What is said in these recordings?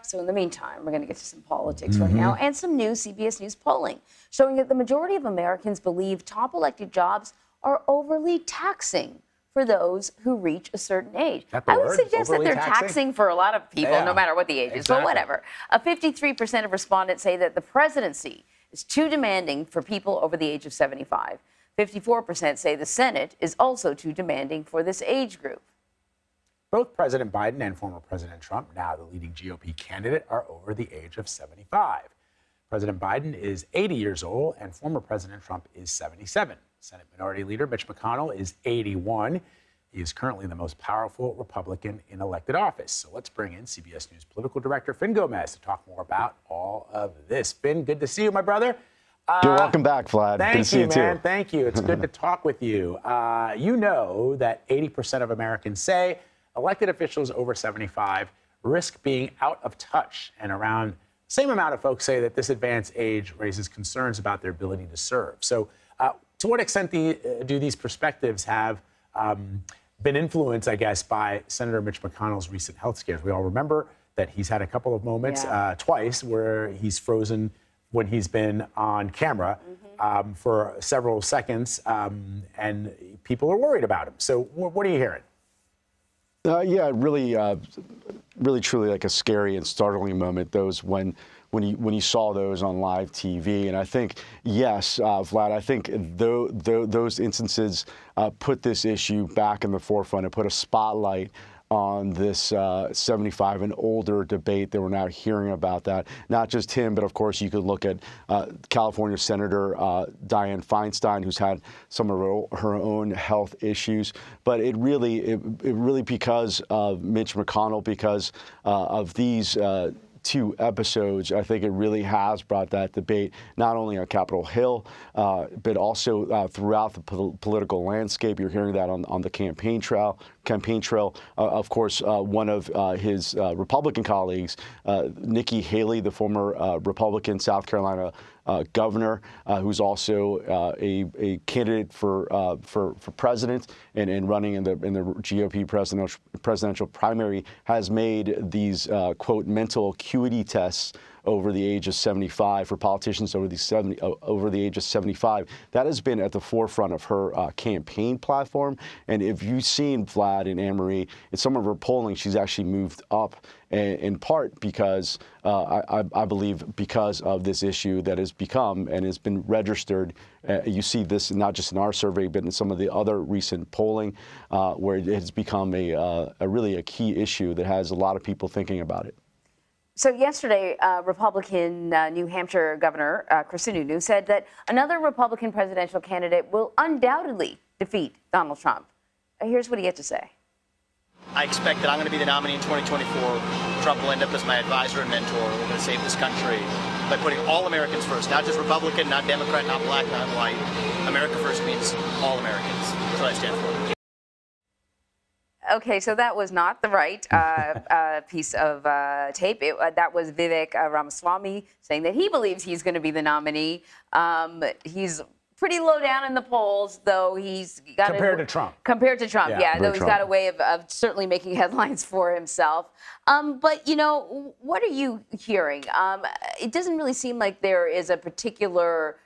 So in the meantime, we're going to get to some politics right now and some new CBS News polling showing that the majority of Americans believe top elected jobs are overly taxing for those who reach a certain age. I would suggest that they're taxing for a lot of people, no matter what the age is, but whatever. 53% of respondents say that the presidency is too demanding for people over the age of 75. 54% say the Senate is also too demanding for this age group. Both President Biden and former President Trump, now the leading GOP candidate, are over the age of 75. President Biden is 80 years old and former President Trump is 77. Senate Minority Leader Mitch McConnell is 81. He is currently the most powerful Republican in elected office. So let's bring in CBS News political director Fin Gómez to talk more about all of this. Fin, good to see you, my brother. You're welcome back, Vlad. Thank good to see you, man. Too. Thank you. It's good to talk with you. You know that 80% of Americans say elected officials over 75 risk being out of touch, and around the same amount of folks say that this advanced age raises concerns about their ability to serve. So to what extent do these perspectives have been influenced, I guess, by Senator Mitch McConnell's recent health scares? We all remember that he's had a couple of moments, twice, where he's frozen when he's been on camera for several seconds, and people are worried about him. So what are you hearing? Yeah, really, truly like a scary and startling moment. Those when you saw those on live TV, and I think yes, Vlad, I think those instances put this issue back in the forefront and put a spotlight on this 75 and older debate that we're now hearing about. That not just him, but of course you could look at California Senator Dianne Feinstein, who's had some of her own health issues. But it really because of Mitch McConnell, because of these two episodes, I think it really has brought that debate not only on Capitol Hill, but also throughout the political landscape. You're hearing that on the campaign trail. Of course, one of his Republican colleagues, Nikki Haley, the former Republican South Carolina governor, who's also a candidate for president and running in the GOP presidential primary, has made these quote mental acuity tests over the age of 75 for politicians over the age of 75. That has been at the forefront of her campaign platform. And if you've seen Vlad and Anne-Marie, in some of her polling, she's actually moved up, in part because I believe because of this issue that has become and has been registered. You see this not just in our survey, but in some of the other recent polling, where it has become really a key issue that has a lot of people thinking about it. So yesterday, Republican New Hampshire Governor Chris Sununu said that another Republican presidential candidate will undoubtedly defeat Donald Trump. Here's what he had to say. I expect that I'm going to be the nominee in 2024. Trump will end up as my advisor and mentor. We're going to save this country by putting all Americans first, not just Republican, not Democrat, not black, not white. America first means all Americans. That's what I stand for. Okay, so that was not the right piece of tape. That was Vivek Ramaswamy saying that he believes he's going to be the nominee. He's pretty low down in the polls, though he's got compared to Trump. Compared to Trump, yeah, though he's got a way of certainly making headlines for himself. But, you know, what are you hearing? It doesn't really seem like there is a particular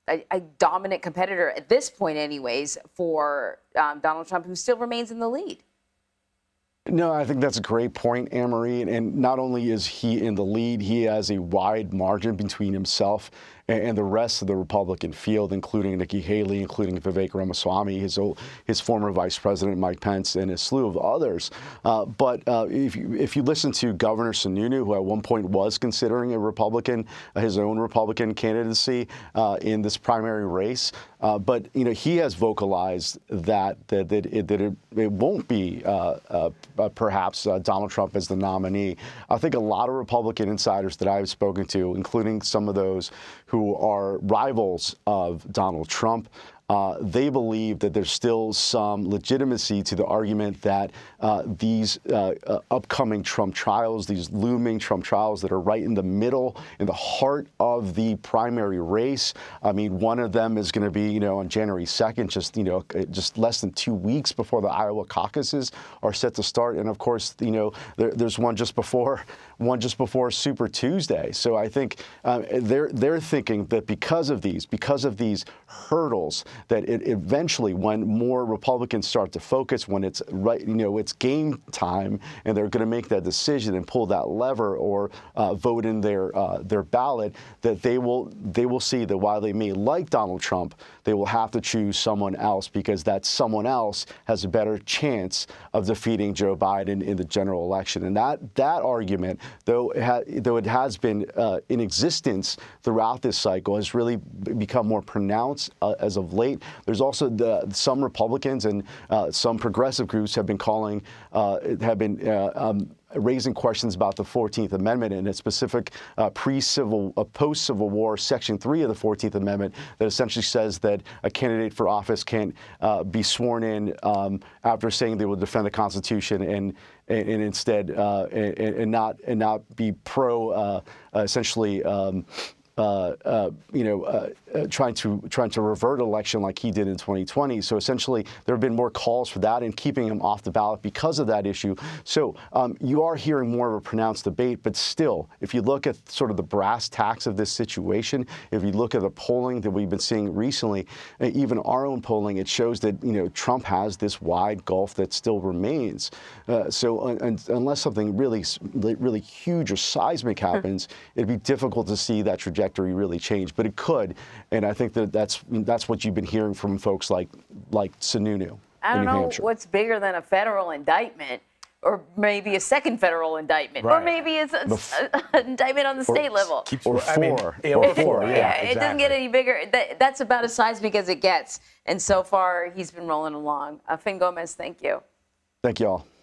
a dominant competitor at this point anyways for Donald Trump, who still remains in the lead. No, I think that's a great point, Anne-Marie. And not only is he in the lead, he has a wide margin between himself and the rest of the Republican field, including Nikki Haley, including Vivek Ramaswamy, his former vice president, Mike Pence, and a slew of others. But if you listen to Governor Sununu, who at one point was considering his own Republican candidacy in this primary race, but you know he has vocalized that it won't be perhaps Donald Trump as the nominee. I think a lot of Republican insiders that I've spoken to, including some of those who are rivals of Donald Trump, they believe that there's still some legitimacy to the argument that these upcoming Trump trials, these looming Trump trials that are right in the middle, in the heart of the primary race. I mean, one of them is going to be, on January 2nd, just less than 2 weeks before the Iowa caucuses are set to start. And of course, there's one just before Super Tuesday. So I think they're thinking that because of these hurdles, that it eventually, when more Republicans start to focus, when it's right, it's game time, and they're going to make that decision and pull that lever or vote in their ballot, that they will see that while they may like Donald Trump, they will have to choose someone else, because that someone else has a better chance of defeating Joe Biden in the general election. And that argument, though it has been in existence throughout this cycle, has really become more pronounced as of late. There's also some Republicans and some progressive groups have been raising questions about the 14th Amendment and a specific post-Civil War Section 3 of the 14th Amendment that essentially says that a candidate for office can't be sworn in after saying they will defend the Constitution and instead and not be pro essentially. Trying to revert an election like he did in 2020. So essentially, there have been more calls for that and keeping him off the ballot because of that issue. So you are hearing more of a pronounced debate, but still, if you look at sort of the brass tacks of this situation, if you look at the polling that we've been seeing recently, even our own polling, it shows that Trump has this wide gulf that still remains. So unless something really huge or seismic happens, it'd be difficult to see that trajectory really change, but it could, and I think that's what you've been hearing from folks like Sununu. I don't know what's bigger than a federal indictment, or maybe a second federal indictment, or maybe it's an indictment on the state level, or four. Yeah, it doesn't get any bigger. That's about as seismic as it gets, and so far he's been rolling along. Fin Gómez, thank you. Thank you all.